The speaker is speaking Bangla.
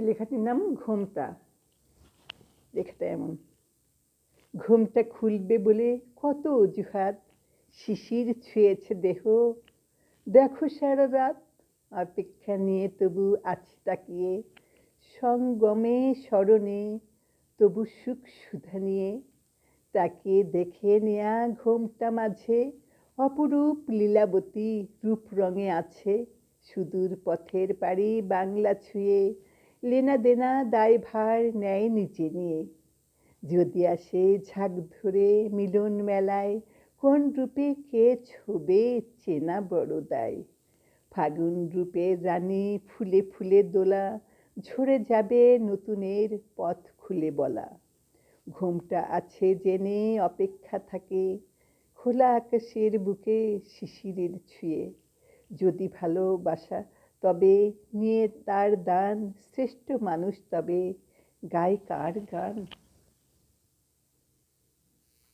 লেখাটির নাম ঘোমটা। লেখাটা এমন: ঘোমটা খুলবে বলে কত অজুহাত, শিশির ছুঁয়েছে দেহ, দেখো সারা রাত অপেক্ষা নিয়ে তবু আছি তাকিয়ে, সঙ্গমে স্মরণে তবু সুখ সুধা নিয়ে, তাকিয়ে দেখে নেয়া ঘোমটা মাঝে অপরূপ লীলাবতী রূপ রঙে আছে, সুদূর পথের পাড়ি বাংলা ছুঁয়ে, লেনা দেনা দায়ভার নেয় নিজে নিয়ে। যদি আসে ঝাঁক ধরে মিলন মেলায়, কোন রূপে কে ছোবে চেনা বড় দায়। ফাগুন রূপে রানী ফুলে ফুলে দোলা, ঝরে যাবে নতুনের পথ খুলে বলা। ঘোমটা আছে জেনে অপেক্ষা থাকে, খোলা আকাশের বুকে শিশিরের ছুঁয়ে। যদি ভালোবাসা তবে নিয়ে তার দান, শ্রেষ্ঠ মানুষ তবে গায় কার গান।